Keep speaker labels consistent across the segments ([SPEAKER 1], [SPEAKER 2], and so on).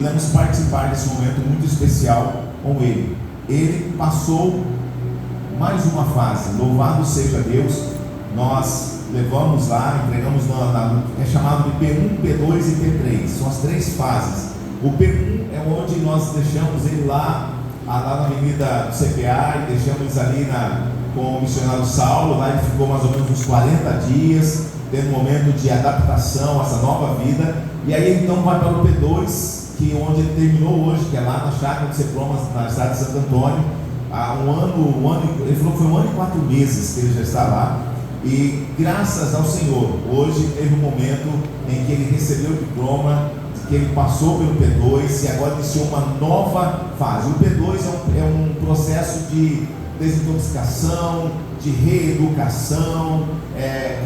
[SPEAKER 1] Vamos participar desse momento muito especial com ele. Ele passou mais uma fase, louvado seja Deus. Nós levamos lá, entregamos é chamado de P1, P2 e P3, são as 3 fases. O P1 é onde nós deixamos ele lá na avenida do CPA, e deixamos ali com o missionário Saulo. Lá ele ficou mais ou menos uns 40 dias, tendo um momento de adaptação a essa nova vida. E aí então vai para o P2, que onde ele terminou hoje, que é lá na chácara de Seplomas, na cidade de Santo Antônio. Há ele falou que foi 1 ano e 4 meses que ele já está lá. E graças ao Senhor, hoje teve um momento em que ele recebeu o diploma, que ele passou pelo P2 e agora iniciou uma nova fase. O P2 é um processo de desintoxicação, de reeducação,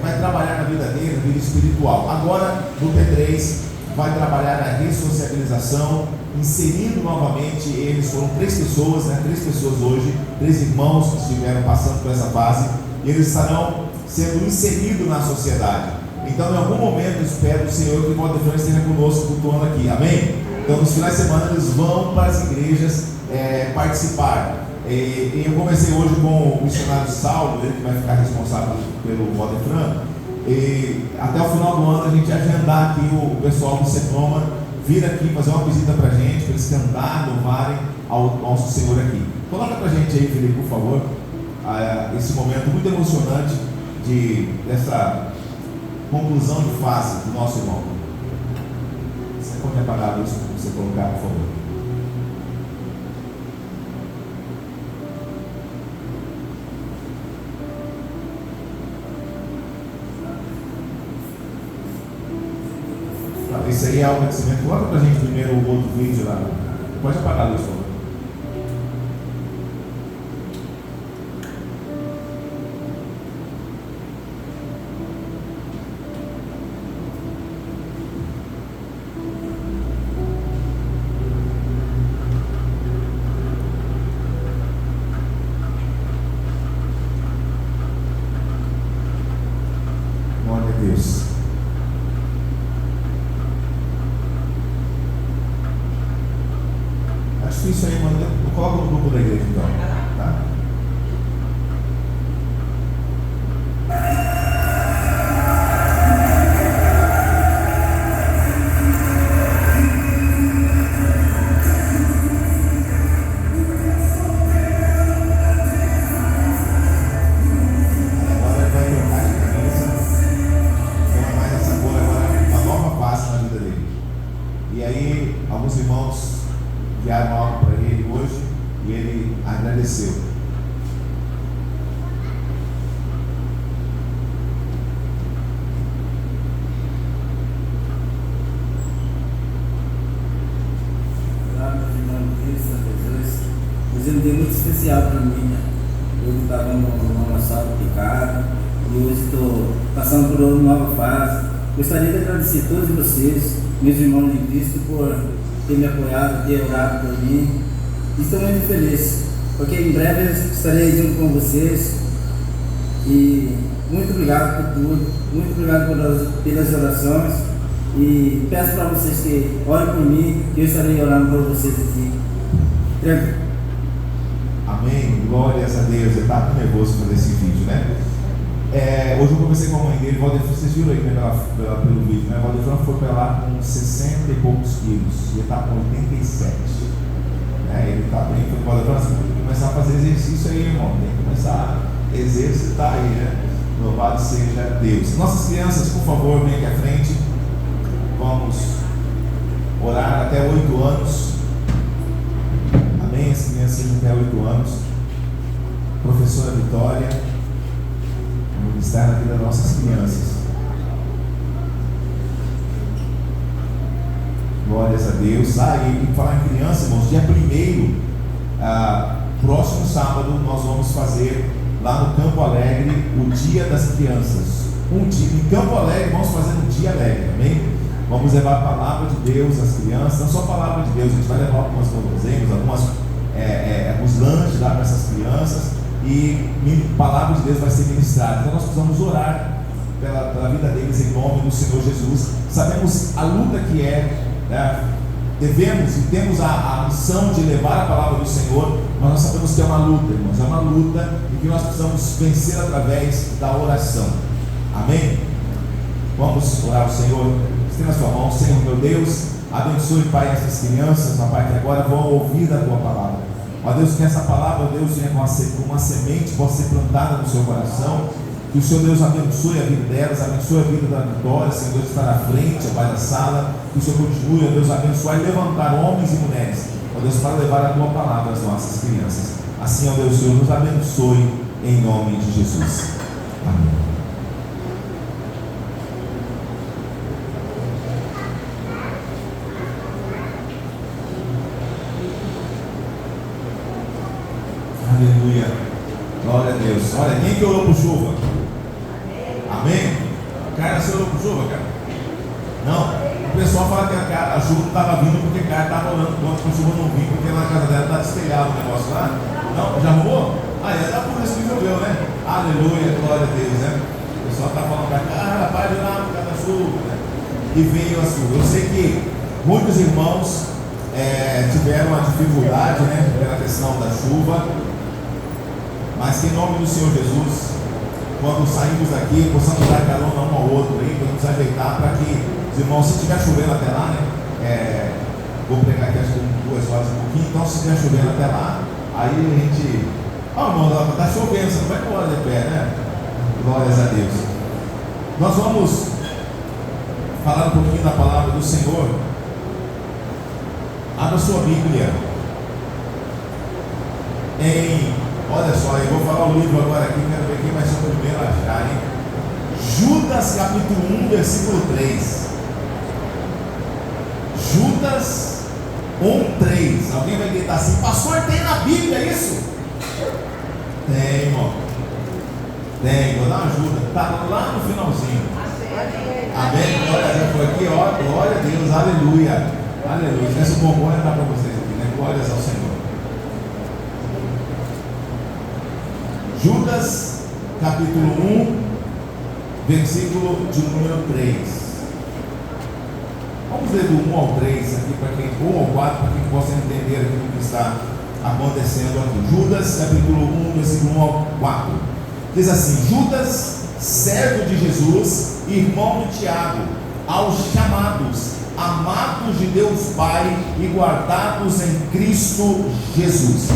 [SPEAKER 1] vai trabalhar na vida dele, na vida espiritual. Agora, no P3, vai trabalhar a ressociabilização, inserindo novamente eles. Foram 3 pessoas, 3 pessoas hoje, 3 irmãos que estiveram passando por essa fase, e eles estarão sendo inseridos na sociedade. Então, em algum momento, eu espero o Senhor que o Valdefran esteja conosco cultuando aqui, amém? Então, nos finais de semana, eles vão para as igrejas participar. E eu conversei hoje com o missionário Saulo, ele que vai ficar responsável pelo Valdefran. E até o final do ano a gente agendar aqui o pessoal do Seproma vir aqui fazer uma visita pra gente, para eles cantarem, louvarem ao nosso Senhor aqui. Coloca pra gente aí, Felipe, por favor, esse momento muito emocionante dessa conclusão de fase do nosso irmão. Você pode apagar isso para você colocar, por favor. Esse aí é o agradecimento. Coloca pra gente primeiro o outro vídeo lá. Pode apagar a luz, por favor. Glória a Deus. Isso aí, mano, coloca no grupo da igreja então, tá? Agora ele vai trocar de cabeça, não é mais essa cor, agora é uma nova face na vida dele. E aí, alguns irmãos enviaram algo para ele hoje e ele agradeceu.
[SPEAKER 2] Olá, meus irmãos de Cristo, Jesus. Hoje é um dia muito especial para mim, né? Eu estava numa sala picada e hoje estou passando por uma nova fase. Gostaria de agradecer a todos vocês, meus irmãos de Cristo, por ter me apoiado, ter orado por mim. Estou muito feliz, porque em breve estarei junto com vocês. E muito obrigado por tudo, muito obrigado pelas orações. E peço para vocês que orem por mim, que eu estarei orando por vocês aqui. Tranquilo.
[SPEAKER 1] Amém, glórias a Deus. Eu estava nervoso para esse vídeo, né? Hoje eu conversei com a mãe dele, vocês viram aí, né, pelo vídeo, né? O Valdefran foi para lá com 60 e poucos quilos, e ele está com 87. Ele está bem, foi para o Valdefran, você tem que começar a fazer exercício aí, irmão, tem que começar a exercitar aí, né? Louvado seja Deus. Nossas crianças, por favor, venham aqui à frente. Vamos orar até 8 anos. Amém? As crianças até 8 anos. Professora Vitória, ministrar na vida das nossas crianças. Glórias a Deus. E falar em criança, irmãos, dia 1º, próximo sábado, nós vamos fazer lá no Campo Alegre o Dia das Crianças. Em Campo Alegre, vamos fazer um dia alegre, amém? Vamos levar a palavra de Deus às crianças, não só a palavra de Deus, a gente vai levar algumas guloseimas, alguns lanches lá para essas crianças, e a palavra de Deus vai ser ministrada. Então nós precisamos orar pela vida deles em nome do Senhor Jesus. Sabemos a luta que é, né, devemos e temos a missão de levar a palavra do Senhor, mas nós sabemos que é uma luta, irmãos, é uma luta e que nós precisamos vencer através da oração. Amém? Vamos orar ao Senhor. Estenda a sua mão. Senhor meu Deus, abençoe, Pai, essas crianças, ó Pai, que agora vão ouvir da Tua palavra. Ó Deus, que essa palavra, ó Deus, venha com uma semente, possa ser plantada no seu coração. Que o Senhor Deus abençoe a vida delas, abençoe a vida da Vitória, Senhor Deus, estar à frente, ó Pai, da sala. Que o Senhor continue, ó Deus, abençoar e levantar homens e mulheres, ó Deus, para levar a Tua palavra às nossas crianças. Assim, ó Deus, Senhor, nos abençoe em nome de Jesus. Amém. Aleluia, glória a Deus. Olha, quem que orou por chuva? Amém? Cara, você orou por chuva, cara? Não? O pessoal fala que a chuva não estava vindo porque a cara estava orando quando a chuva não vinha, porque na casa dela está destelhado o negócio lá. Não? Já arrumou? É por isso que choveu, né? Aleluia, glória a Deus, né? O pessoal está falando para cá, rapaz, orar por causa da chuva, né? E veio a chuva. Eu sei que muitos irmãos tiveram uma dificuldade, né? Pela questão da chuva. Mas que em nome do Senhor Jesus, quando saímos daqui, possamos dar carona um ao outro aí, podemos ajeitar para que os irmãos, se estiver chovendo até lá, né? Vou pregar aqui acho que 2 horas e um pouquinho, então se estiver chovendo até lá, aí a gente. Irmão, está chovendo, você não vai embora de pé, né? Glórias a Deus. Nós vamos falar um pouquinho da palavra do Senhor. Abra sua Bíblia olha só, eu vou falar o livro agora aqui, quero ver quem vai ser o primeiro a achar, hein? Judas capítulo 1, versículo 3. Judas 1, 3. Alguém vai gritar assim: pastor, tem na Bíblia isso? Tem, irmão. Tem, vou dar uma ajuda. Está lá no finalzinho. Amém? Glória a Deus. Foi aqui, ó. Glória a Deus, aleluia. Aleluia. Esse bombom é para vocês aqui, né? Glórias ao Senhor. Judas, capítulo 1, versículo de número 3. Vamos ler do 1 ao 3 aqui, para quem, 1 ao 4, para quem possa entender aquilo que está acontecendo aqui. Judas, capítulo 1, versículo 1 ao 4. Diz assim: Judas, servo de Jesus, irmão de Tiago, aos chamados, amados de Deus Pai e guardados em Cristo Jesus.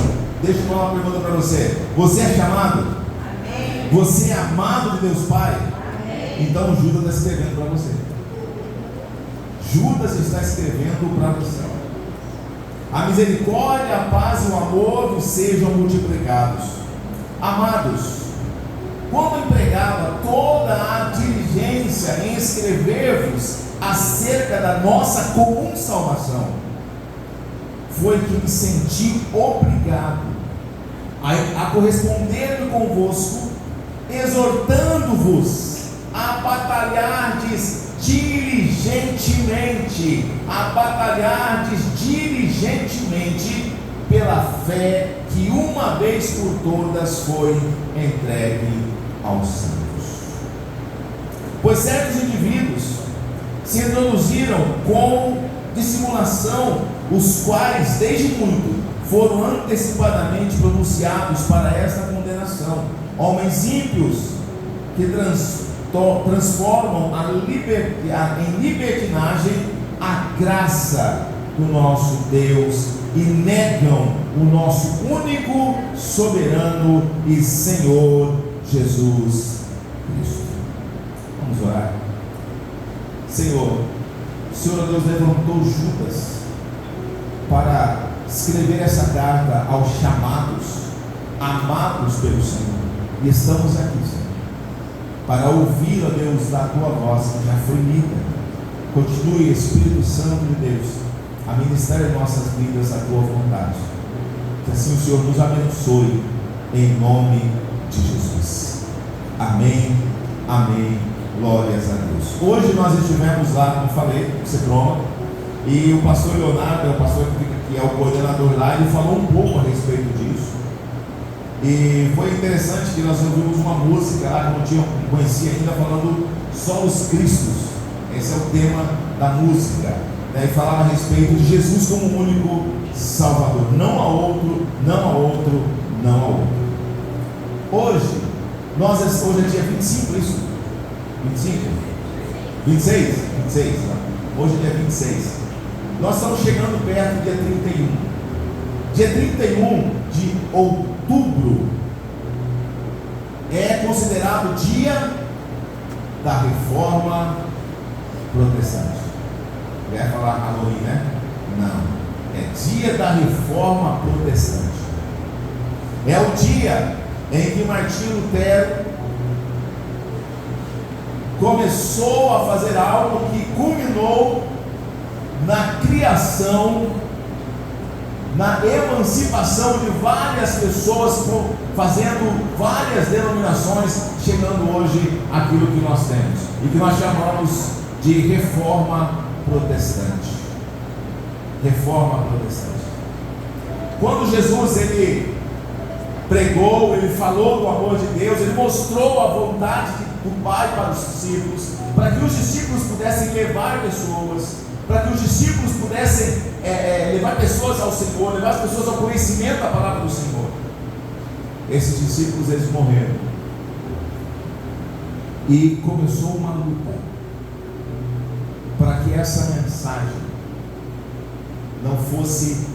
[SPEAKER 1] Deixa eu falar uma pergunta para você. Você é chamado? Amém. Você é amado de Deus Pai? Amém. Então Judas está escrevendo para você. Judas está escrevendo para você. A misericórdia, a paz e o amor vos sejam multiplicados. Amados, como empregava toda a diligência em escrever-vos acerca da nossa comum salvação, foi que me senti obrigado a corresponder convosco, exortando-vos a batalhardes diligentemente, pela fé que uma vez por todas foi entregue aos santos. Pois certos indivíduos se introduziram com dissimulação, os quais desde muito foram antecipadamente pronunciados para esta condenação, homens ímpios que transformam em libertinagem a graça do nosso Deus e negam o nosso único, soberano e Senhor Jesus Cristo. Vamos orar. Senhor, o Senhor Deus levantou Judas para escrever essa carta aos chamados, amados pelo Senhor, e estamos aqui, Senhor, para ouvir, ó Deus, da tua voz que já foi lida. Continue, Espírito Santo de Deus, a ministrar em nossas vidas a tua vontade. Que assim o Senhor nos abençoe, em nome de Jesus. Amém, amém, glórias a Deus. Hoje nós estivemos lá, como falei, no Cebroma, e o pastor Leonardo, o pastor que é o coordenador lá, ele falou um pouco a respeito disso. E foi interessante que nós ouvimos uma música lá que não conhecia ainda, falando só os Cristos. Esse é o tema da música. né, e falava a respeito de Jesus como o único Salvador. Não há outro, não há outro, não há outro. Hoje é dia 25, isso? 25? 26? 26, tá? Hoje é dia 26. Nós estamos chegando perto do dia 31. Dia 31 de outubro é considerado dia da Reforma Protestante. Vai falar Halloween, né? Não. É dia da Reforma Protestante. É o dia em que Martinho Lutero começou a fazer algo que culminou na criação, na emancipação de várias pessoas, fazendo várias denominações, chegando hoje àquilo que nós temos e que nós chamamos de Reforma Protestante. Reforma Protestante. Quando Jesus ele pregou, ele falou do amor de Deus, ele mostrou a vontade do Pai para os discípulos, para que os discípulos pudessem levar pessoas, para que os discípulos pudessem levar pessoas ao Senhor, levar as pessoas ao conhecimento da palavra do Senhor. Esses discípulos eles morreram e começou uma luta para que essa mensagem não fosse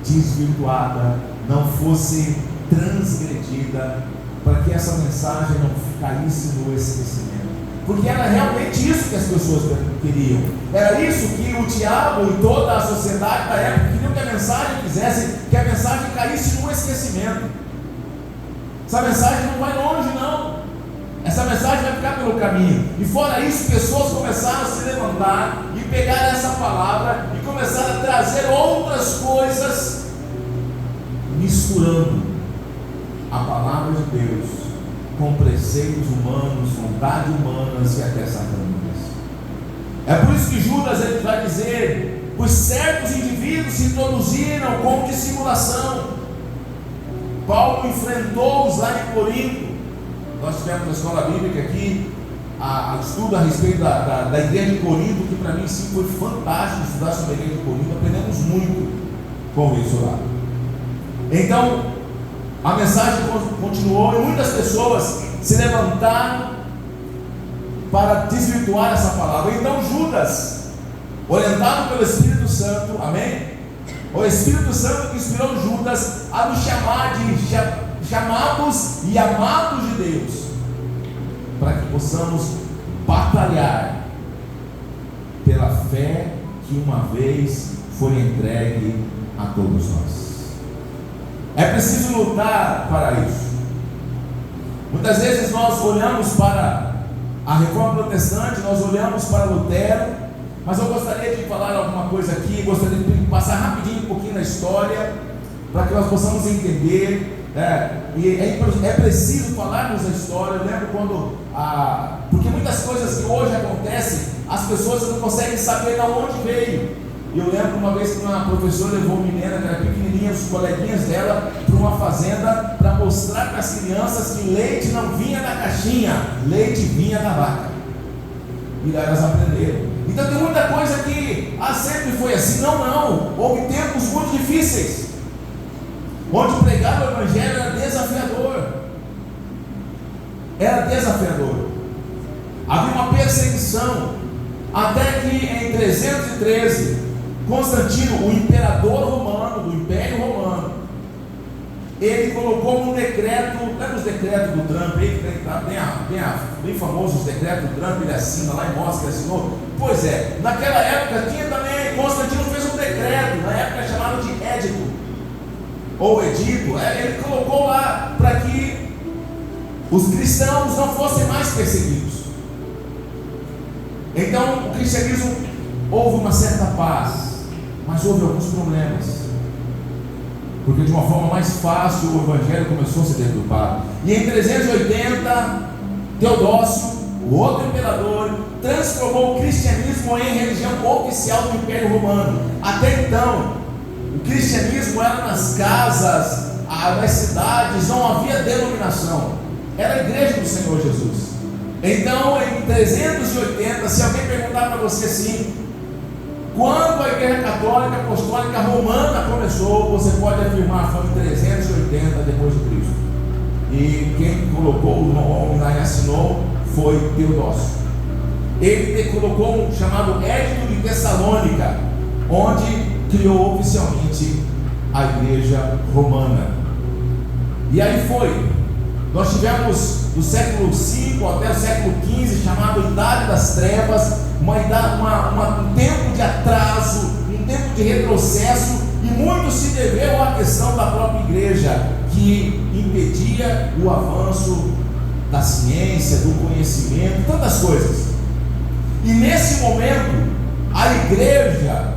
[SPEAKER 1] desvirtuada, não fosse transgredida, para que essa mensagem não caísse no esquecimento, porque era realmente isso que as pessoas queriam, era isso que o diabo e toda a sociedade da época queriam, que a mensagem fizesse, que a mensagem caísse no esquecimento. Essa mensagem não vai longe, não. Essa mensagem vai ficar pelo caminho. E fora isso, pessoas começaram a se levantar e pegar essa palavra e começaram a trazer outras coisas, misturando a palavra de Deus com preceitos humanos, vontades humanas e até satânicas. É por isso que Judas ele vai dizer: pois certos indivíduos se introduziram com dissimulação. Paulo enfrentou-os lá em Corinto. Nós tivemos na escola bíblica aqui a estudo a respeito da igreja de Corinto, que para mim sim foi fantástico estudar sobre a igreja de Corinto. Aprendemos muito com isso lá. Então a mensagem continuou e muitas pessoas se levantaram para desvirtuar essa palavra. Então Judas, orientado pelo Espírito Santo, amém? O Espírito Santo que inspirou Judas a nos chamar de chamados e amados de Deus, para que possamos batalhar pela fé que uma vez foi entregue a todos nós. É preciso lutar para isso. Muitas vezes nós olhamos para a Reforma Protestante, nós olhamos para Lutero, mas eu gostaria de falar alguma coisa aqui, gostaria de passar rapidinho um pouquinho na história, para que nós possamos entender. E é preciso falarmos da história. Eu lembro quando, porque muitas coisas que hoje acontecem, as pessoas não conseguem saber de onde veio. E eu lembro uma vez que uma professora levou uma menina que era pequenininha, os coleguinhas dela, para uma fazenda, para mostrar para as crianças que leite não vinha da caixinha, leite vinha da vaca. E lá elas aprenderam. Então tem muita coisa que sempre foi assim. Não, houve tempos muito difíceis, onde pregar o Evangelho era desafiador. Havia uma perseguição, até que em 313, Constantino, o imperador romano, do Império Romano, ele colocou um decreto. Lembra os decretos do Trump aí, que está bem famoso, os decretos do Trump, ele assina lá e mostra que assinou. Pois é, naquela época tinha também, Constantino fez um decreto, na época chamado de édito, ou edito, ele colocou lá para que os cristãos não fossem mais perseguidos. Então o cristianismo, houve uma certa paz, mas houve alguns problemas, porque de uma forma mais fácil o Evangelho começou a ser deturpado. E em 380, Teodócio, o outro imperador, transformou o cristianismo em religião oficial do Império Romano. Até então, o cristianismo era nas casas, nas cidades, não havia denominação, era a igreja do Senhor Jesus. Então, em 380, se alguém perguntar para você assim: Quando a Igreja Católica Apostólica Romana começou, você pode afirmar, foi em 380 depois de Cristo. E quem colocou o nome lá e assinou foi Teodósio. Ele colocou um chamado Edito de Tessalônica, onde criou oficialmente a Igreja Romana. E aí foi. Nós tivemos do século V até o século XV, chamado Idade das Trevas, um tempo de atraso, um tempo de retrocesso, e muito se deveu à questão da própria igreja, que impedia o avanço da ciência, do conhecimento, tantas coisas. E nesse momento, a igreja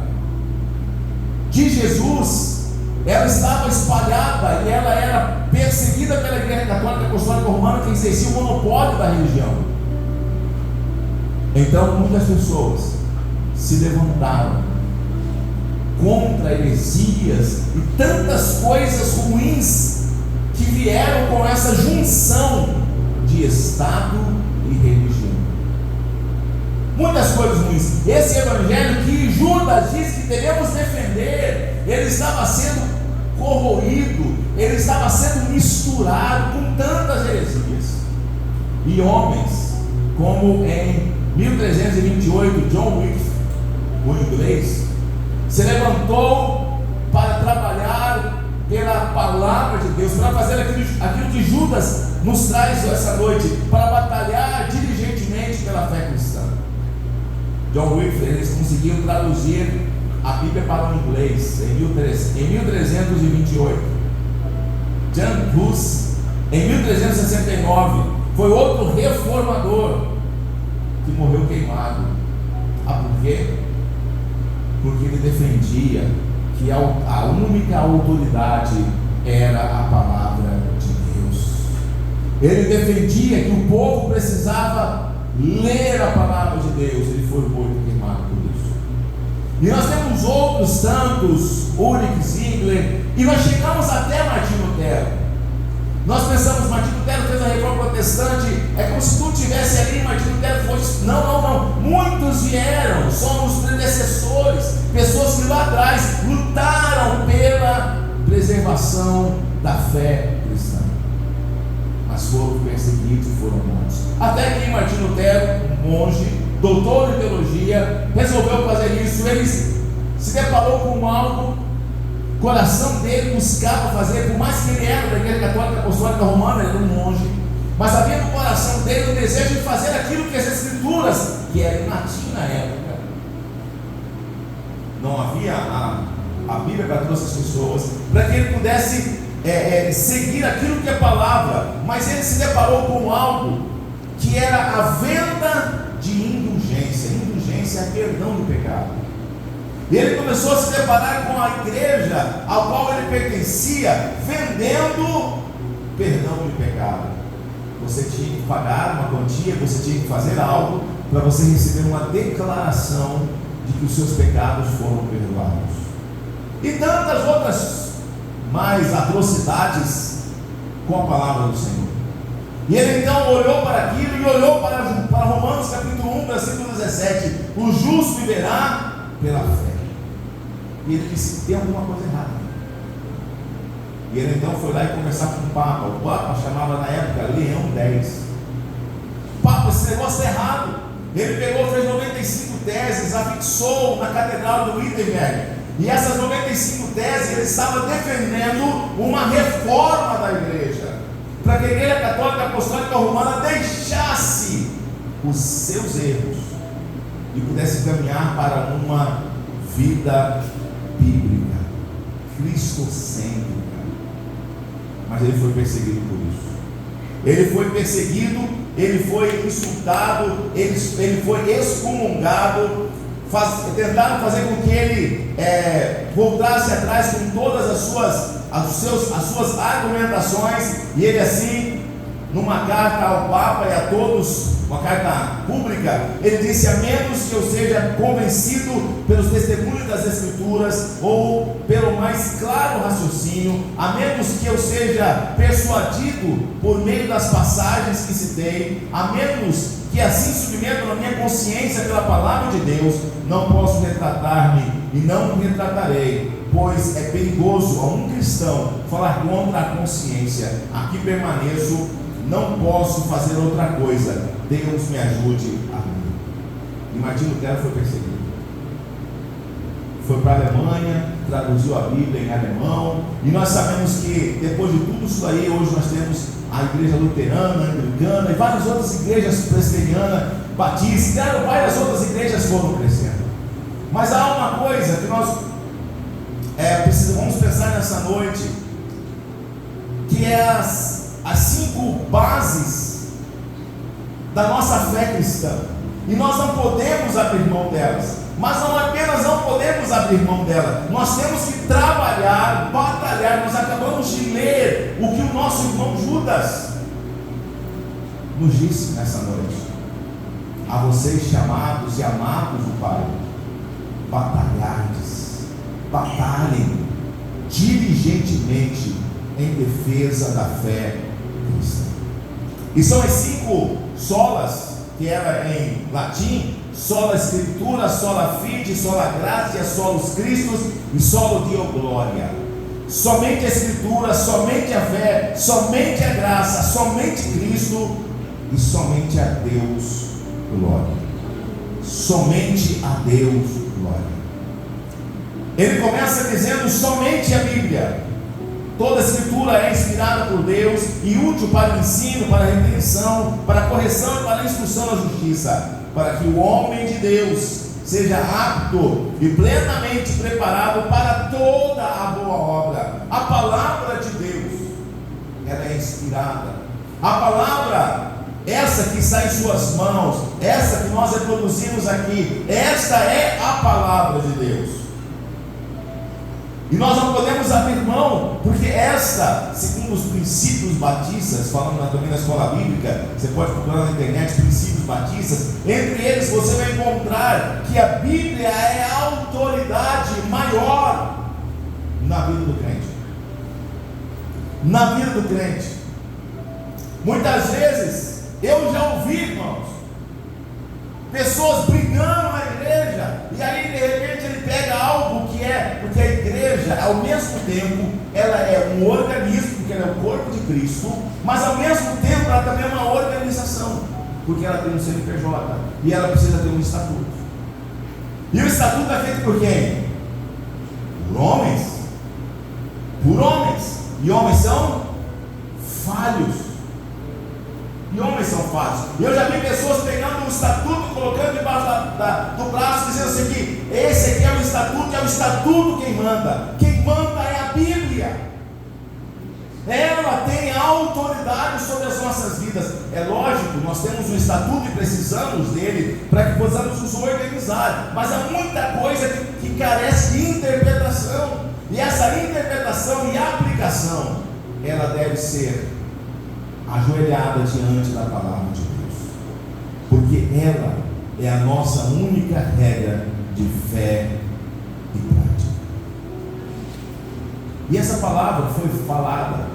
[SPEAKER 1] de Jesus, ela estava espalhada e ela era perseguida pela Igreja Católica Apostólica Romana, que exercia o monopólio da religião. Então muitas pessoas se levantaram contra heresias e tantas coisas ruins que vieram com essa junção de Estado e religião. Muitas coisas ruins. Esse evangelho que Judas diz que devemos defender, ele estava sendo corroído, ele estava sendo misturado com tantas heresias. E homens, como em 1328, John Wycliffe, o inglês, se levantou para trabalhar pela palavra de Deus, para fazer aquilo que Judas nos traz essa noite, para batalhar diligentemente pela fé cristã. John Wycliffe, eles conseguiram traduzir a Bíblia para o inglês em 1328. Jan Hus, em 1369, foi outro reformador que morreu queimado. Por quê? Porque ele defendia que a única autoridade era a palavra de Deus. Ele defendia que o povo precisava ler a palavra de Deus. Ele foi morto queimado por isso. E nós temos outros tantos, Ulrich Zwingli, e nós chegamos até Martinho Lutero. Nós pensamos, Martinho Lutero fez a reforma protestante, é como se tu estivesse ali, Martinho Lutero fosse. Não. Muitos vieram, somos predecessores, pessoas que lá atrás lutaram pela preservação da fé cristã, mas foram perseguidos e foram mortos. Até que Martinho Lutero, um monge, doutor em teologia, resolveu fazer isso. Ele se deparou com algo. O coração dele buscava fazer, por mais que ele era da Igreja Católica Apostólica Romana, ele era um monge, mas havia no coração dele o desejo de fazer aquilo que as Escrituras, que era em latim na época, não havia a Bíblia para todas as pessoas, para que ele pudesse seguir aquilo que é palavra, mas ele se deparou com algo que era a venda de indulgência. Indulgência é perdão do pecado. E ele começou a se deparar com a igreja ao qual ele pertencia, vendendo perdão de pecado. Você tinha que pagar uma quantia, você tinha que fazer algo para você receber uma declaração de que os seus pecados foram perdoados. E tantas outras mais atrocidades com a palavra do Senhor. E ele então olhou para aquilo e olhou para Romanos capítulo 1, versículo 17: o justo viverá pela fé. E ele disse: tem alguma coisa errada. E ele então foi lá e conversar com o Papa chamava na época Leão X. Papa, esse negócio é errado. Ele pegou, fez 95 teses, afixou na Catedral do Wittenberg. E essas 95 teses, ele estava defendendo uma reforma da igreja, para que a Igreja Católica Apostólica Romana deixasse os seus erros e pudesse caminhar para uma vida bíblica, cristocêntrica. Mas ele foi perseguido por isso. Ele foi perseguido, ele foi insultado, ele foi excomungado. Tentaram fazer com que ele voltasse atrás com todas as suas argumentações, e ele assim, numa carta ao Papa e a todos, uma carta pública, ele disse: a menos que eu seja convencido pelos testemunhos das Escrituras, ou pelo mais claro raciocínio, a menos que eu seja persuadido por meio das passagens que citei, a menos que assim submeto na minha consciência pela palavra de Deus, não posso retratar-me e não me retratarei, pois é perigoso a um cristão falar contra a consciência. Aqui permaneço, não posso fazer outra coisa, Deus me ajude a mim. E Martinho Lutero foi perseguido, foi para a Alemanha, traduziu a Bíblia em alemão, e nós sabemos que depois de tudo isso aí, hoje nós temos a igreja luterana, anglicana e várias outras igrejas, presbiteriana, batista, e várias outras igrejas foram crescendo. Mas há uma coisa que nós vamos pensar nessa noite, que é as 5 bases da nossa fé cristã, e nós não podemos abrir mão delas. Mas não apenas não podemos abrir mão dela, nós temos que trabalhar, batalhar. Nós acabamos de ler o que o nosso irmão Judas nos disse nessa noite: a vocês chamados e amados do Pai, batalhem diligentemente em defesa da fé cristã. E são as 5 solas, que era em latim: sola Escritura, sola Fide, sola Gratia, solus Christus e solo Deo Gloria. Somente a Escritura, somente a fé, somente a graça, somente Cristo e somente a Deus glória. Somente a Deus glória. Ele começa dizendo somente a Bíblia. Toda a Escritura é inspirada por Deus e útil para o ensino, para a repreensão, para a correção e para a instrução na justiça, para que o homem de Deus seja apto e plenamente preparado para toda a boa obra. A palavra de Deus, ela é inspirada. A palavra, essa que está em suas mãos, essa que nós reproduzimos aqui, esta é a palavra de Deus. E nós não podemos abrir mão, porque esta, segundo os princípios batistas, falando também na escola bíblica, você pode procurar na internet princípios batistas, entre eles você vai encontrar que a Bíblia é a autoridade maior na vida do crente. Na vida do crente. Muitas vezes, eu já ouvi, irmãos, pessoas brigando na igreja, e aí de repente ele pega algo que é, porque a igreja, ao mesmo tempo, ela é um organismo, porque ela é o corpo de Cristo, mas ao mesmo tempo ela também é uma organização, porque ela tem um CNPJ, e ela precisa ter um estatuto. E o estatuto é feito por quem? Por homens. Por homens. E homens são falhos. E homens são falhos. E eu já vi pessoas pegando um estatuto, colocando debaixo do braço, dizendo assim que esse aqui é o estatuto quem manda. Quem manda é a Bíblia. Ela tem autoridade sobre as nossas vidas. É lógico, nós temos um estatuto e precisamos dele para que possamos nos organizar. Mas há muita coisa que carece de interpretação. E essa interpretação e aplicação, ela deve ser ajoelhada diante da palavra de Deus, porque ela é a nossa única regra de fé e prática. E essa palavra foi falada,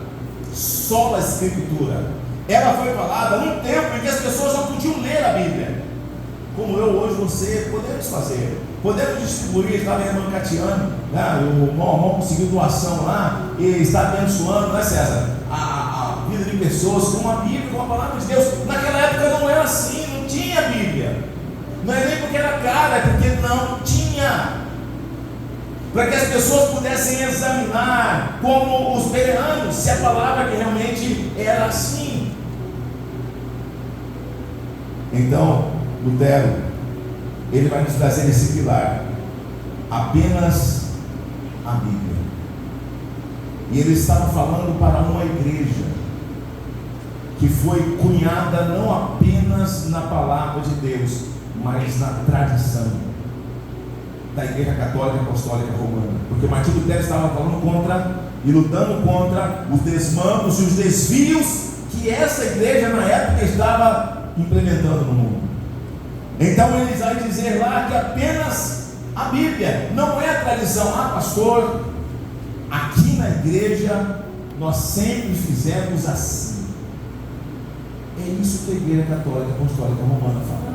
[SPEAKER 1] sola Escritura, ela foi falada num tempo em que as pessoas não podiam ler a Bíblia, como eu hoje, você, podemos fazer, podemos distribuir. Estava a irmã Catiane, né? O irmão conseguiu doação lá, e está abençoando, né, César? A vida de pessoas com a Bíblia, com a palavra de Deus. Naquela época não era assim, não tinha Bíblia. Não é nem porque era cara, é porque não tinha. Para que as pessoas pudessem examinar, como os bereanos, se a palavra que realmente era assim. Então, Lutero, ele vai nos trazer esse pilar, apenas a Bíblia. E ele estava falando para uma igreja que foi cunhada não apenas na palavra de Deus, mas na tradição da Igreja Católica Apostólica Romana. Porque Martinho Lutero estava falando contra e lutando contra os desmandos e os desvios que essa igreja na época estava implementando no mundo. Então ele vai dizer lá que apenas a Bíblia, não é a tradição. Pastor, Aqui na igreja nós sempre fizemos assim. É isso que a Igreja Católica Apostólica Romana falava.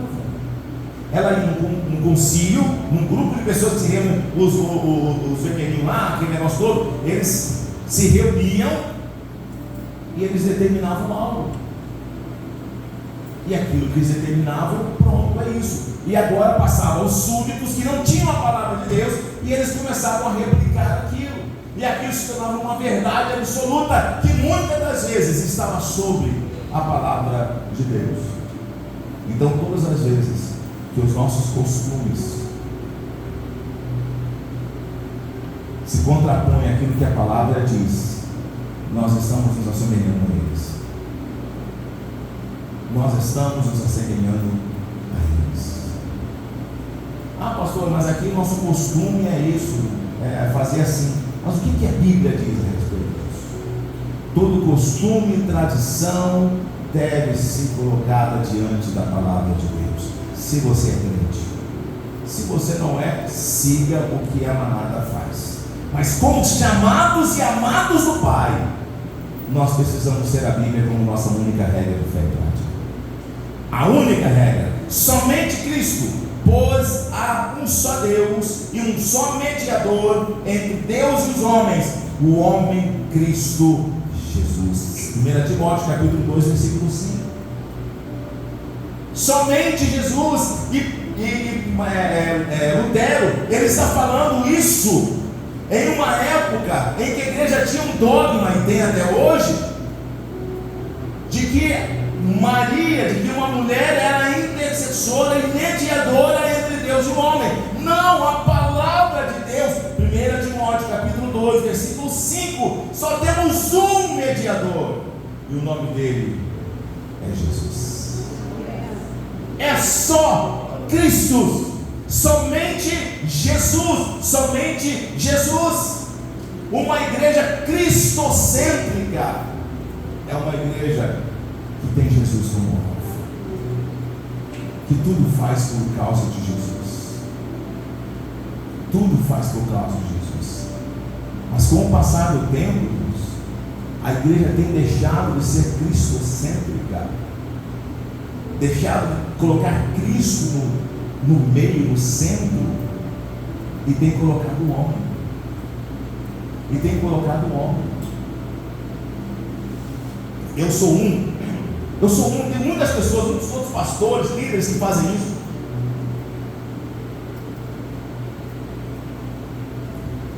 [SPEAKER 1] Ela ia num concílio, num grupo de pessoas que se reúnem, os vermelhinhos lá, aquele negócio todo, eles se reuniam e eles determinavam algo. E aquilo que eles determinavam, pronto, é isso. E agora passavam os súditos que não tinham a palavra de Deus e eles começavam a replicar aquilo. E aquilo se tornava uma verdade absoluta que muitas das vezes estava sobre a palavra de Deus. Então, todas as vezes que os nossos costumes se contrapõem àquilo que a palavra diz, nós estamos nos assemelhando a eles. Nós estamos nos assemelhando a eles. Ah, pastor, mas aqui nosso costume é isso, é fazer assim. Mas o que a Bíblia diz a respeito disso? Todo costume e tradição deve ser colocada diante da palavra de Deus. Se você é crente, se você não é, siga o que a manada faz. Mas como chamados e amados do Pai, nós precisamos ter a Bíblia como nossa única regra de fé e prática. A única regra, somente Cristo, pois há um só Deus e um só mediador entre Deus e os homens, o homem Cristo Jesus. 1 Timóteo capítulo 2, versículo 5. Somente Jesus e Lutero, ele está falando isso em uma época em que a igreja tinha um dogma, e tem até hoje, de que Maria, de que uma mulher era intercessora e mediadora entre Deus e o homem. Não, a palavra de Deus, 1 Timóteo capítulo 2, versículo 5, só temos um mediador, e o nome dele é Jesus. É só Cristo, somente Jesus, somente Jesus. Uma igreja cristocêntrica é uma igreja que tem Jesus como alvo, que tudo faz por causa de Jesus, tudo faz por causa de Jesus. Mas com o passar do tempo, a igreja tem deixado de ser cristocêntrica, deixado de colocar Cristo no meio, no centro, e tem colocado o homem. Eu sou um, tem muitas pessoas, muitos outros pastores, líderes que fazem isso.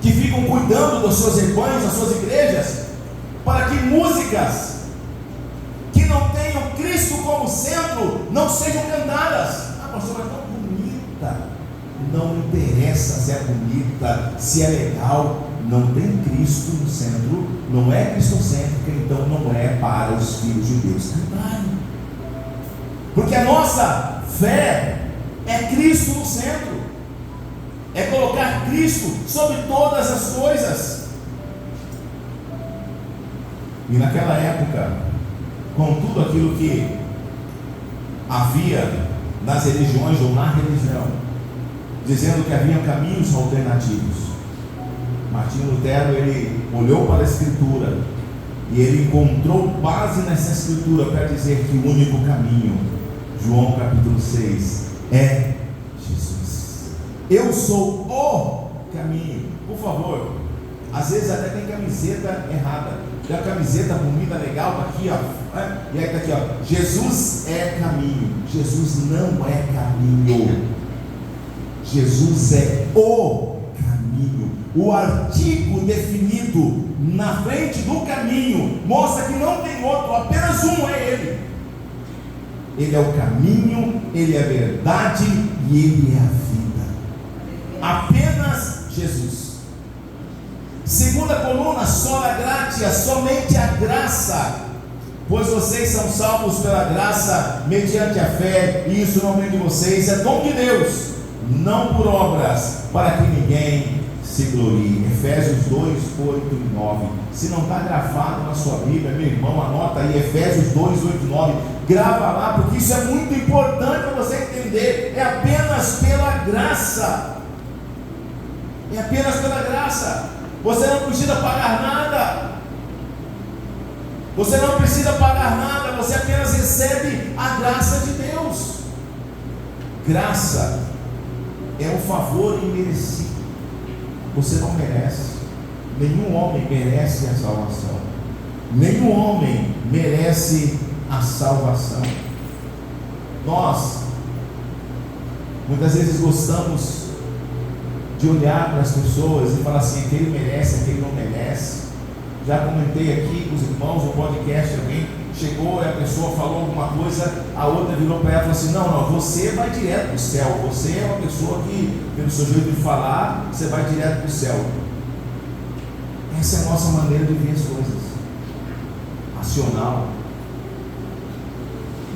[SPEAKER 1] Que ficam cuidando dos seus rebanhos, das suas igrejas, para que músicas que não tenham Cristo como centro não sejam cantadas. Ah, pastor, mas tão bonita. Não interessa se é bonita, se é legal. Não tem Cristo no centro, não é cristocêntrica, então não é para os filhos de Deus cantarem. Porque a nossa fé é Cristo no centro, é colocar Cristo sobre todas as coisas. E naquela época, com tudo aquilo que havia nas religiões ou na religião, dizendo que havia caminhos alternativos, Martinho Lutero, ele olhou para a Escritura e ele encontrou base nessa Escritura para dizer que o único caminho, João capítulo 6, é Jesus. Eu sou o caminho. Por favor, às vezes até tem camiseta errada, tem uma camiseta bonita, legal, tá aqui, ó, e aí tá aqui, ó, Jesus é caminho. Jesus não é caminho, Jesus é o caminho. O artigo definido na frente do caminho mostra que não tem outro, apenas um é Ele. Ele é o caminho, Ele é a verdade e Ele é a vida. Apenas Jesus. Segunda coluna, sola gratia, somente a graça. Pois vocês são salvos pela graça, mediante a fé, e isso não vem de vocês, é dom de Deus, não por obras, para que ninguém se glorie. Efésios 2, 8 e 9. Se não está gravado na sua Bíblia, meu irmão, anota aí, Efésios 2, 8 e 9. Grava lá, porque isso é muito importante para você entender. É apenas pela graça. É apenas pela graça. Você não precisa pagar nada. Você não precisa pagar nada, você apenas recebe a graça de Deus. Graça é um favor imerecido. Você não merece. Nenhum homem merece a salvação. Nenhum homem merece a salvação. Nós muitas vezes gostamos de olhar para as pessoas e falar assim: aquele merece, aquele não merece. Já comentei aqui com os irmãos no podcast, alguém chegou e a pessoa falou alguma coisa, a outra virou para ela e falou assim: não, você vai direto para o céu. Você é uma pessoa que, pelo seu jeito de falar, você vai direto para o céu. Essa é a nossa maneira de ver as coisas, racional.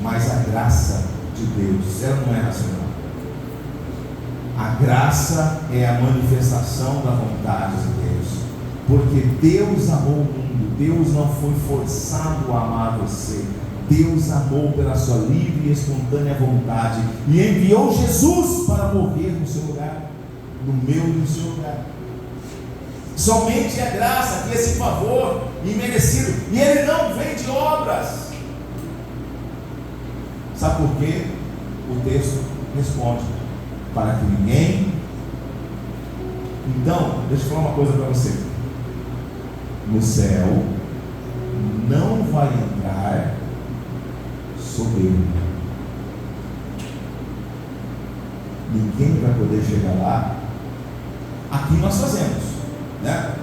[SPEAKER 1] Mas a graça de Deus, ela não é racional. A graça é a manifestação da vontade de Deus. Porque Deus amou o mundo. Deus não foi forçado a amar você. Deus amou pela sua livre e espontânea vontade e enviou Jesus para morrer no seu lugar, no meu e no seu lugar. Somente a graça, que esse favor imerecido, e ele não vem de obras. Sabe por quê? O texto responde: para que ninguém. Então, deixa eu falar uma coisa para você. No céu não vai entrar soberbo. Ninguém vai poder chegar lá. Aqui nós fazemos, né?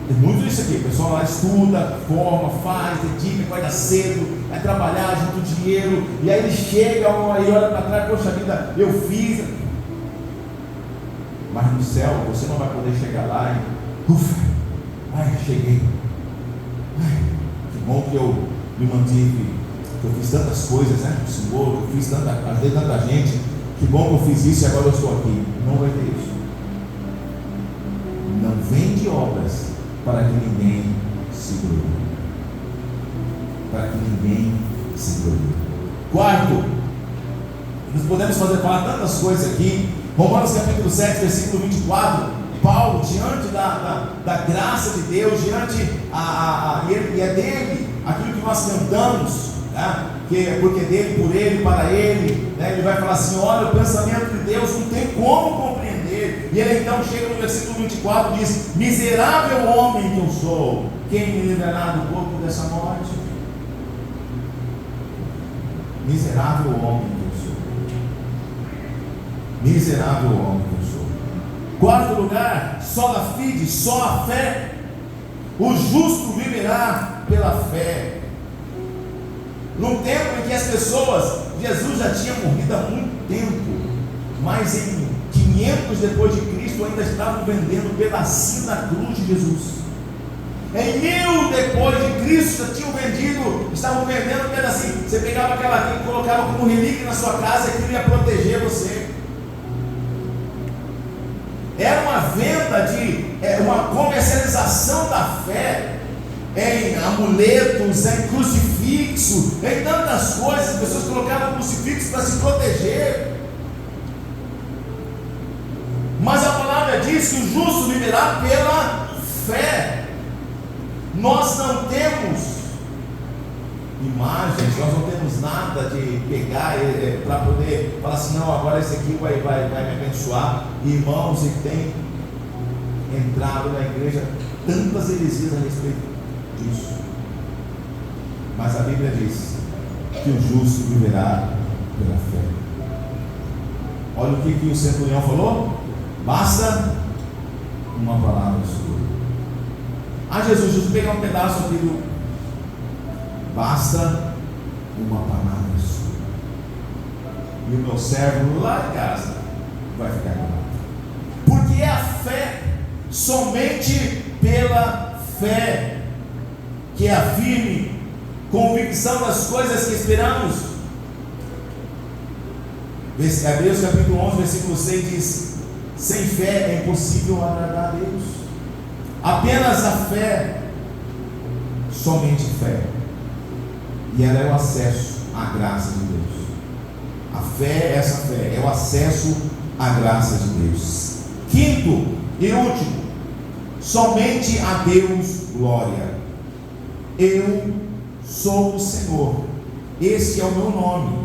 [SPEAKER 1] Tem muito isso aqui. O pessoal lá estuda, forma, faz, dedica, acorda cedo, vai trabalhar, junta o dinheiro, e aí eles chegam, aí olha para trás: poxa vida, eu fiz. Mas no céu você não vai poder chegar lá e cheguei. Que bom que eu me mantive, que eu fiz tantas coisas, né? O Senhor, ajudei tanta gente. Que bom que eu fiz isso e agora eu estou aqui. Não vai ter isso. Não vem de obras para que ninguém se glorie. Para que ninguém se glorie. Quarto, nós podemos falar tantas coisas aqui. Romanos capítulo 7, versículo 24. Paulo, diante da graça de Deus, e é dele aquilo que nós cantamos, né? Porque é dele, por ele, para ele, né? Ele vai falar assim: olha, o pensamento de Deus não tem como compreender. E ele então chega no versículo 24 e diz: miserável homem que eu sou, quem me livrará do corpo dessa morte? Miserável homem que eu sou. Miserável homem que eu sou. Quarto lugar, sola fide, só a fé. O justo viverá pela fé. Num tempo em que as pessoas, Jesus já tinha morrido há muito tempo, mas em 500 depois de Cristo ainda estavam vendendo pedacinho da cruz de Jesus. Em 1000 depois de Cristo já tinham vendido, estavam vendendo pedacinho. Você pegava aquela e colocava como relíquia na sua casa, e aquilo ia proteger você. Era uma venda uma comercialização da fé em amuletos, em crucifixo, em tantas coisas. As pessoas colocavam crucifixo para se proteger. Mas a palavra diz que o justo viverá pela fé. Nós não temos imagens, nós não temos nada de pegar para poder falar assim: não, agora esse aqui vai me abençoar. Irmãos, e tem entrado na igreja tantas heresias a respeito disso. Mas a Bíblia diz que o justo viverá pela fé. Olha o que o centurião falou: basta uma palavra sua. Jesus, deixa eu pegar um pedaço aqui do. Basta uma palavra sua, e o meu servo lá em casa vai ficar curado. Porque é a fé, somente pela fé, que é a firme convicção das coisas que esperamos. Hebreus capítulo 11, versículo 6 diz: sem fé é impossível agradar a Deus. Apenas a fé, somente fé, e ela é o acesso à graça de Deus. A fé, essa fé, é o acesso à graça de Deus. Quinto e último, somente a Deus glória. Eu sou o Senhor, esse é o meu nome.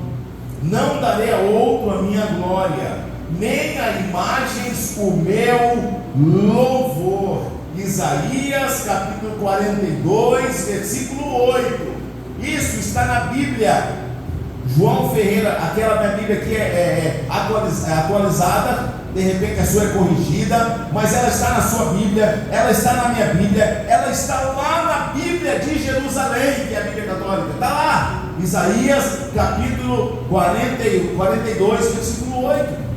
[SPEAKER 1] Não darei a outro a minha glória, nem a imagens o meu louvor. Isaías capítulo 42, versículo 8. Isso está na Bíblia João Ferreira, aquela minha Bíblia aqui é atualizada, de repente a sua é corrigida, mas ela está na sua Bíblia, ela está na minha Bíblia, ela está lá na Bíblia de Jerusalém, que é a Bíblia católica, está lá, Isaías capítulo 42, versículo 8.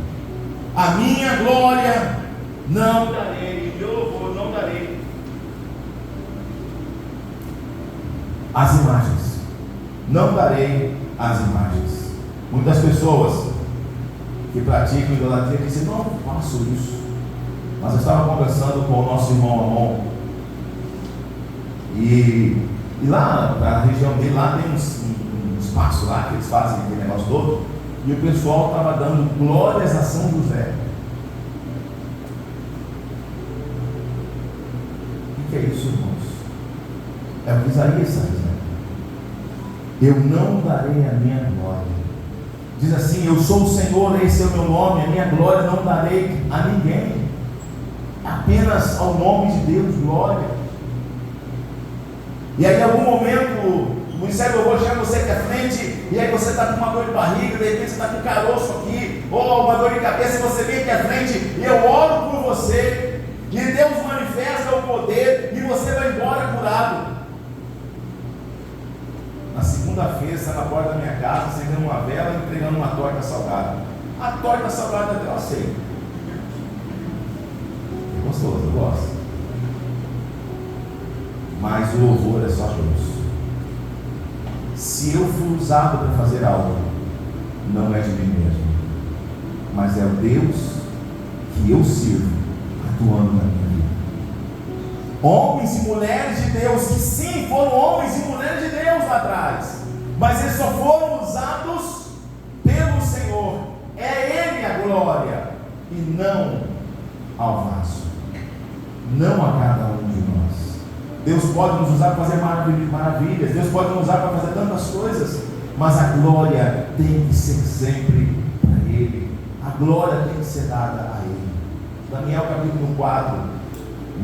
[SPEAKER 1] A minha glória não darei, meu louvor não darei as imagens, não darei as imagens. Muitas pessoas que praticam idolatria dizem: não faço isso. Mas eu estava conversando com o nosso irmão Amon, e lá na região dele, lá tem um espaço lá que eles fazem aquele negócio todo, e o pessoal estava dando glórias a São José. O que é isso, irmãos? É o que Isaías está dizendo. Eu não darei a minha glória. Diz assim: eu sou o Senhor, esse é o meu nome, a minha glória não darei a ninguém, apenas ao nome de Deus, glória. E aí em algum momento o Ministério do Louvor chama você aqui à frente, e aí você está com uma dor de barriga, de repente você está com um caroço aqui, ou uma dor de cabeça, e você vem aqui à frente, e eu oro por você, e Deus manifesta o poder, e você vai embora curado. Na segunda-feira, está na porta da minha casa, acendendo uma vela e entregando uma torta salgada. A torta salgada até eu aceito. É gostoso, eu gosto. Mas o louvor é só Deus. Se eu for usado para fazer algo, não é de mim mesmo, mas é o Deus que eu sirvo atuando na minha vida. Homens e mulheres de Deus, que sim, foram homens e mulheres de Deus lá atrás, mas eles só foram usados pelo Senhor. É Ele a glória, e não ao vaso, não a cada um de nós. Deus pode nos usar para fazer maravilhas, Deus pode nos usar para fazer tantas coisas, mas a glória tem que ser sempre para Ele. A glória tem que ser dada a Ele. Daniel capítulo 4,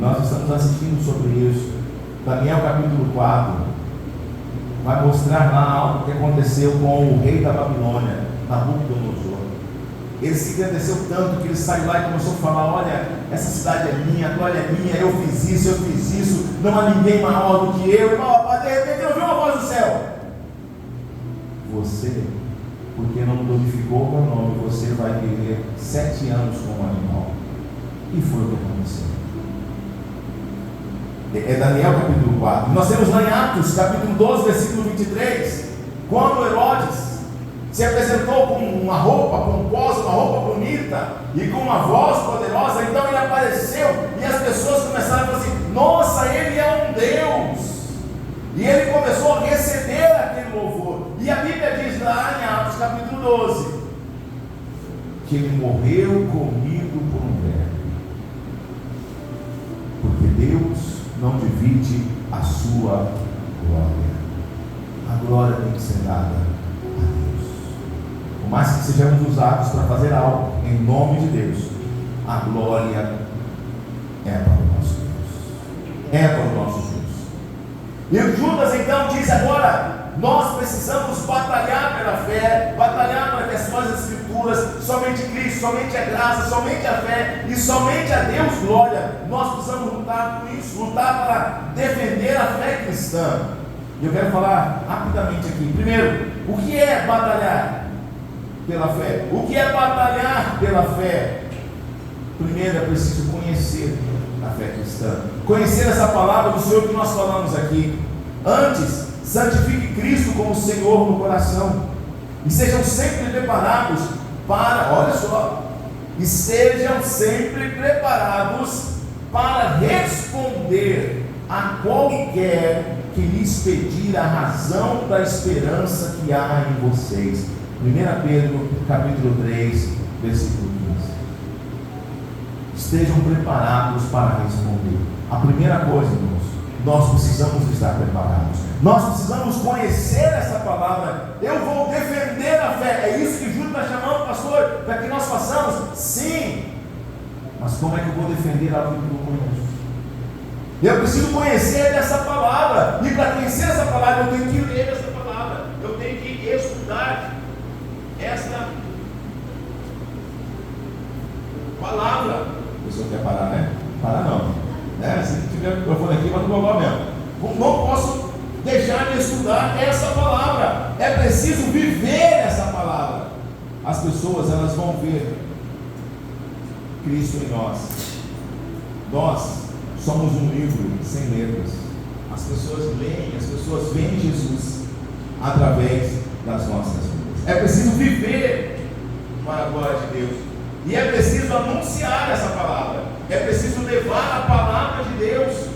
[SPEAKER 1] nós estamos assistindo sobre isso. Daniel capítulo 4 vai mostrar lá algo que aconteceu com o rei da Babilônia, Nabucodonosor. Ele se engrandeceu tanto que ele saiu lá e começou a falar: olha, essa cidade é minha, a glória é minha, eu fiz isso, não há ninguém maior do que eu. E de repente eu ouvi uma voz do céu: você, porque não glorificou o meu nome, você vai viver 7 anos como animal. E foi o que aconteceu. É Daniel capítulo 4. Nós temos lá em Atos capítulo 12, versículo 23, quando Herodes se apresentou com uma roupa pomposa, uma roupa bonita e com uma voz poderosa. Então ele apareceu e as pessoas começaram a falar assim: nossa, ele é um Deus. E ele começou a receber aquele louvor. E a Bíblia diz lá em Atos capítulo 12 que ele morreu comido por um verme, porque Deus não divide a sua glória. A glória tem que ser dada a Deus. Por mais que sejamos usados para fazer algo em nome de Deus, a glória é para o nosso Deus. É para o nosso Deus. E o Judas então diz agora: nós precisamos batalhar pela fé, batalhar para que as suas escrituras, somente Cristo, somente a graça, somente a fé e somente a Deus glória. Nós precisamos lutar por isso, lutar para defender a fé cristã. E eu quero falar rapidamente aqui. Primeiro, o que é batalhar pela fé? O que é batalhar pela fé? Primeiro é preciso conhecer a fé cristã, conhecer essa palavra do Senhor que nós falamos aqui. Antes, santifique Cristo como Senhor no coração, e sejam sempre preparados para, olha só, e sejam sempre preparados para responder a qualquer que lhes pedir a razão da esperança que há em vocês. 1 Pedro capítulo 3, versículo 15. estejam preparados para responder. A primeira coisa, irmãos, nós precisamos estar preparados. Nós precisamos conhecer essa palavra. Eu vou defender a fé. É isso que Júlio está chamando, pastor, para que nós façamos? Sim. Mas como é que eu vou defender algo que eu não conheço? Eu preciso conhecer essa palavra. E para conhecer essa palavra, eu tenho que ler essa palavra. Eu tenho que estudar esta palavra. O senhor quer parar, né? Parar não. Se tiver o microfone aqui, vai no global mesmo. Não posso deixar de estudar essa palavra. É preciso viver essa palavra. As pessoas, elas vão ver Cristo em nós. Nós somos um livro sem letras. As pessoas leem, as pessoas veem Jesus através das nossas vidas. É preciso viver para a glória de Deus. E é preciso anunciar essa palavra. É preciso levar a palavra de Deus.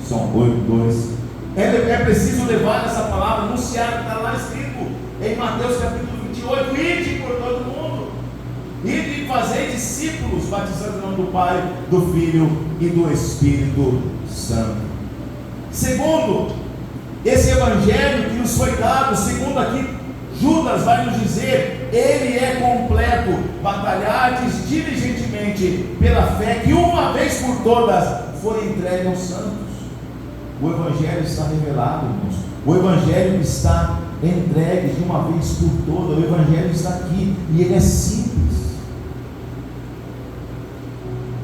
[SPEAKER 1] São 8:2. É preciso levar essa palavra, anunciar, está lá escrito em Mateus capítulo 28, ide por todo mundo, ide e fazei discípulos, batizando em nome do Pai, do Filho e do Espírito Santo. Segundo, esse evangelho que nos foi dado, segundo aqui Judas vai nos dizer, ele é completo. Batalhardes diligentemente pela fé que uma vez por todas foi entregue aos santos. O evangelho está revelado, irmãos. O evangelho está entregue de uma vez por todas. O evangelho está aqui e ele é simples.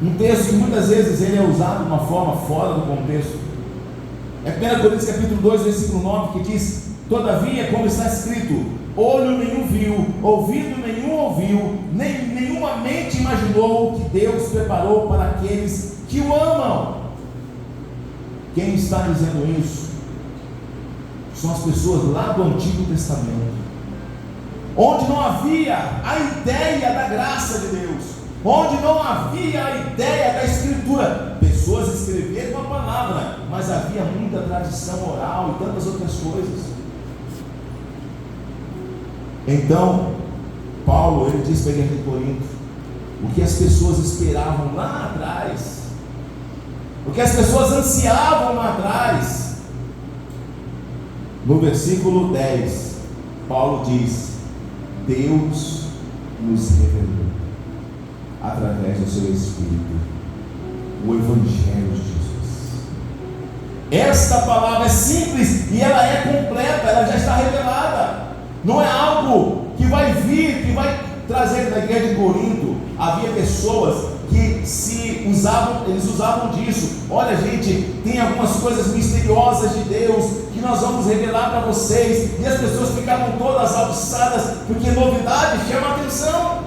[SPEAKER 1] Um texto que muitas vezes ele é usado de uma forma fora do contexto. É 1 Coríntios capítulo 2, versículo 9, que diz: todavia, como está escrito, olho nenhum viu, ouvido nenhum ouviu, nenhuma mente imaginou o que Deus preparou para aqueles que o amam. Quem está dizendo isso? São as pessoas lá do Antigo Testamento, onde não havia a ideia da graça de Deus, onde não havia a ideia da Escritura. Pessoas escreveram a palavra, mas havia muita tradição oral e tantas outras coisas. Então, Paulo, ele diz para a igreja de Corinto, o que as pessoas esperavam lá atrás, o que as pessoas ansiavam lá atrás. No versículo 10, Paulo diz: Deus nos revelou, através do seu Espírito, o Evangelho de Jesus. Esta palavra é simples e ela é completa, ela já está revelada. Não é algo que vai vir, que vai trazer. Na igreja de Corinto havia pessoas que eles usavam disso. Olha, gente, tem algumas coisas misteriosas de Deus que nós vamos revelar para vocês. E as pessoas ficavam todas alçadas, porque novidade chama a atenção.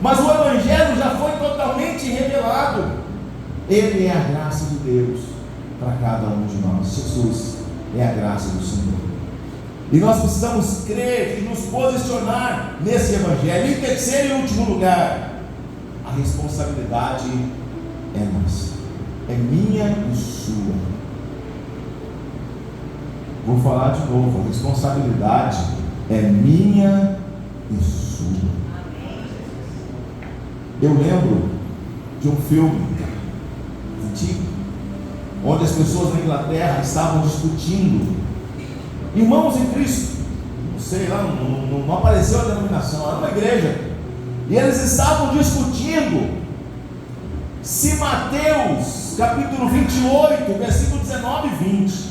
[SPEAKER 1] Mas o Evangelho já foi totalmente revelado. Ele é a graça de Deus para cada um de nós. Jesus é a graça do Senhor. E nós precisamos crer e nos posicionar nesse Evangelho. Em terceiro e último lugar, a responsabilidade é nossa, é minha e sua. Vou falar de novo, a responsabilidade é minha e sua. Eu lembro de um filme antigo, onde as pessoas na Inglaterra estavam discutindo, irmãos em Cristo, não sei lá, não apareceu a denominação, era uma igreja, e eles estavam discutindo se Mateus capítulo 28, versículo 19 e 20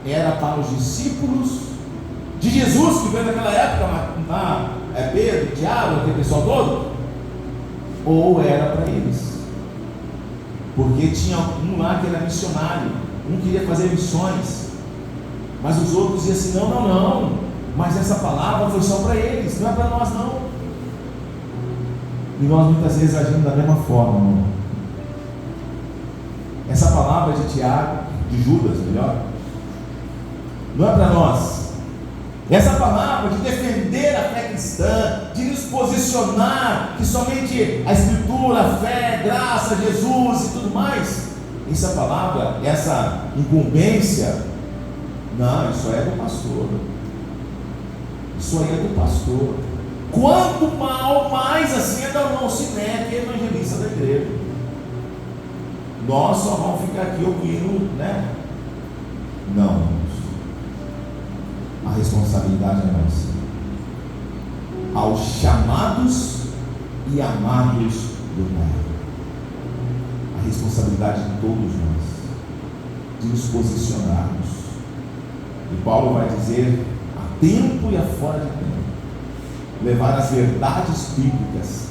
[SPEAKER 1] era para os discípulos de Jesus, que veio naquela época, Pedro, Tiago, aquele pessoal todo, ou era para eles, porque tinha um lá que era missionário, um queria fazer missões, mas os outros diziam assim: não, mas essa palavra foi só para eles, não é para nós não. E nós muitas vezes agimos da mesma forma, irmão. Essa palavra de Tiago, de Judas, melhor, não é para nós. Essa palavra de defender a fé cristã, de nos posicionar que somente a Escritura, a fé, graça, Jesus e tudo mais, essa palavra, essa incumbência, não, isso aí é do pastor. Isso aí é do pastor. Quanto mal, mais assim é da não se mete evangelista da igreja. Nós só vamos ficar aqui ouvindo, né? Não, a responsabilidade é nossa. Aos chamados e amados do Pai, a responsabilidade de todos nós, de nos posicionarmos. E Paulo vai dizer, a tempo e a fora de tempo, levar as verdades bíblicas,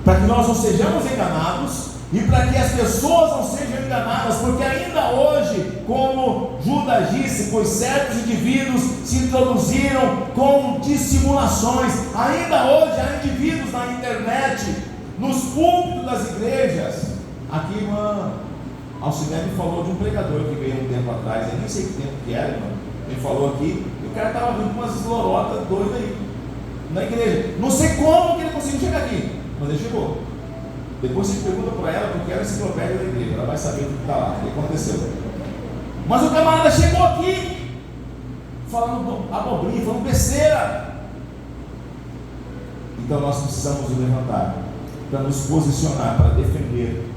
[SPEAKER 1] para que nós não sejamos enganados e para que as pessoas não sejam enganadas, porque ainda hoje, como Judas disse, pois certos indivíduos se introduziram com dissimulações. Ainda hoje há indivíduos na internet, nos púlpitos das igrejas. Aqui irmã Alcinete falou de um pregador que veio um tempo atrás, eu nem sei que tempo que era, irmão. Ele falou aqui, e o cara estava vindo com umas lorotas doidas aí na igreja. Não sei como que ele conseguiu chegar aqui, mas ele chegou. Depois você pergunta para ela, porque era a enciclopédia da igreja, ela vai saber o que está lá, o que aconteceu. Mas o camarada chegou aqui, falando abobrinha, falando besteira. Então nós precisamos nos levantar, para nos posicionar, para defender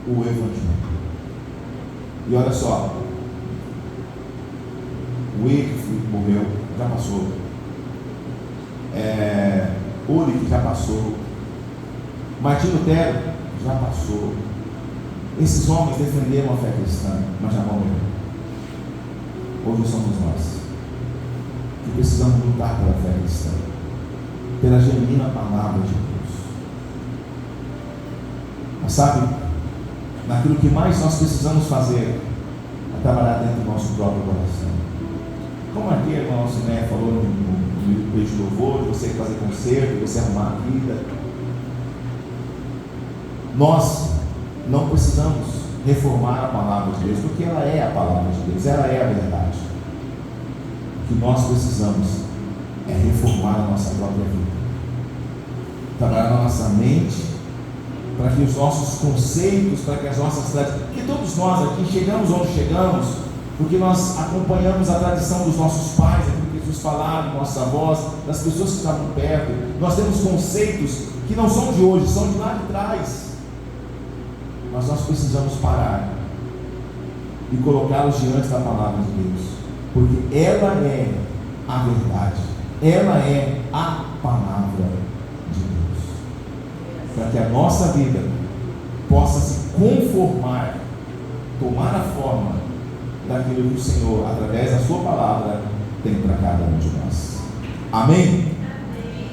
[SPEAKER 1] o Evangelho. E olha só, o Wycliffe morreu, já passou. Ulrich já passou. Martinho Lutero já passou. Esses homens defenderam a fé cristã, mas já morreram. Hoje somos nós que precisamos lutar pela fé cristã, pela genuína palavra de Deus. Mas sabe, naquilo que mais nós precisamos fazer é trabalhar dentro do nosso próprio coração. Como aqui a irmã Alciné falou no beijo de louvor, de você fazer concerto, de você arrumar a vida. Nós não precisamos reformar a palavra de Deus, porque ela é a palavra de Deus, ela é a verdade. O que nós precisamos é reformar a nossa própria vida, trabalhar na nossa mente, para que os nossos conceitos, para que as nossas tradições, porque todos nós aqui chegamos onde chegamos, porque nós acompanhamos a tradição dos nossos pais, aquilo que Jesus falava, nossos avós, das pessoas que estavam perto. Nós temos conceitos que não são de hoje, são de lá de trás. Mas nós precisamos parar e colocá-los diante da palavra de Deus, porque ela é a verdade, ela é a palavra de Deus, para que a nossa vida possa se conformar, tomar a forma daquilo que o Senhor, através da sua palavra, tem para cada um de nós. Amém?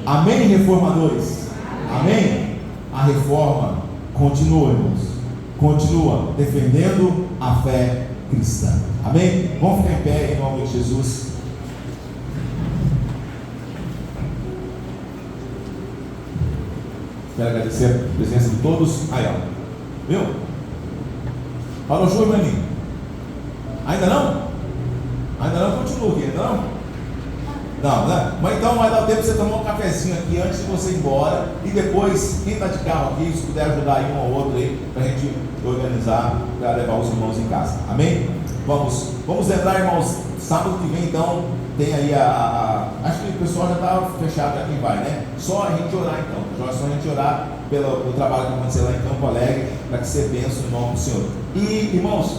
[SPEAKER 1] Amém, reformadores? Amém? A reforma continua, irmãos. Continua defendendo a fé cristã. Amém? Vamos ficar em pé em nome de Jesus. Quero agradecer a presença de todos. Aí, ó. Viu? Parou o show, irmãinho? Ainda não? Ainda não? Continua aqui, ainda não? Não, né? Mas então vai dar tempo de você tomar um cafezinho aqui antes de você ir embora. E depois, quem está de carro aqui, se puder ajudar aí um ou outro aí, para a gente organizar, para levar os irmãos em casa. Amém? Vamos lembrar, irmãos, sábado que vem então, tem aí acho que o pessoal já está fechado para quem vai, né? Só a gente orar então. Só a gente orar pelo trabalho que aconteceu lá em Campo Alegre, para que você bença o nome do Senhor. E, irmãos,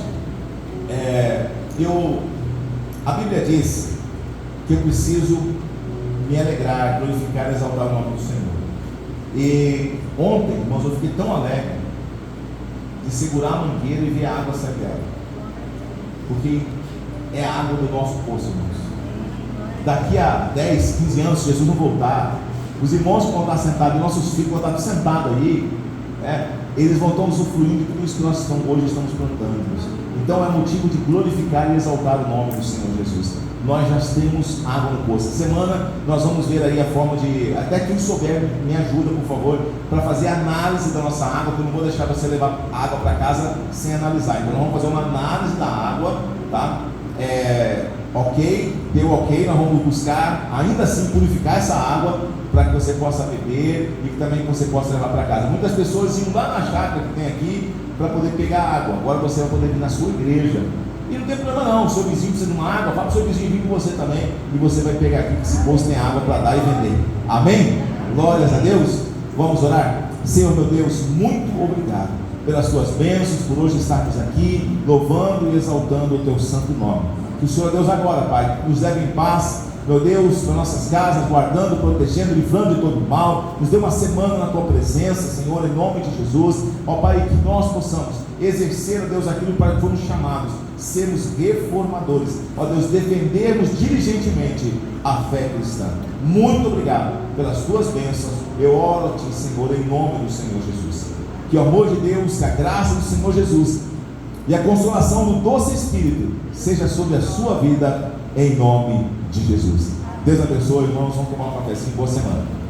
[SPEAKER 1] a Bíblia diz que eu preciso me alegrar, glorificar e exaltar o nome do Senhor. E ontem, irmãos, eu fiquei tão alegre de segurar a mangueira e ver a água sair dela, porque é a água do nosso poço, irmãos. Daqui a 10, 15 anos, se Jesus não voltar, os irmãos vão estar sentados, nossos filhos vão estar sentados aí, eles vão estar usufruindo de tudo isso que nós hoje estamos plantando. Então é motivo de glorificar e exaltar o nome do Senhor Jesus. Nós já temos água no poço. Essa semana nós vamos ver aí a forma de, até quem souber me ajuda por favor, para fazer a análise da nossa água, porque eu não vou deixar você levar água para casa sem analisar. Então nós vamos fazer uma análise da água, tá? Deu ok, nós vamos buscar, ainda assim purificar essa água, para que você possa beber e que também você possa levar para casa. Muitas pessoas iam lá na chácara que tem aqui para poder pegar água. Agora você vai poder vir na sua igreja. E não tem problema não, o seu vizinho precisa de uma água, fala para o seu vizinho vir com você também, e você vai pegar aqui que esse poço tem água para dar e vender. Amém? Glórias a Deus. Vamos orar? Senhor meu Deus, muito obrigado pelas tuas bênçãos, por hoje estarmos aqui louvando e exaltando o teu santo nome. Que o Senhor Deus agora, Pai, nos leve em paz, meu Deus, para nossas casas, guardando, protegendo, livrando de todo mal. Nos dê uma semana na tua presença, Senhor, em nome de Jesus. Ó Pai, que nós possamos exercer, ó Deus, aquilo para que fomos chamados, sermos reformadores, ó Deus, defendermos diligentemente a fé cristã. Muito obrigado pelas tuas bênçãos. Eu oro a ti, Senhor, em nome do Senhor Jesus. Que o amor de Deus, que a graça do Senhor Jesus e a consolação do doce Espírito seja sobre a sua vida, em nome de Jesus. Deus abençoe, irmãos. Vamos tomar um cafezinho. Boa semana.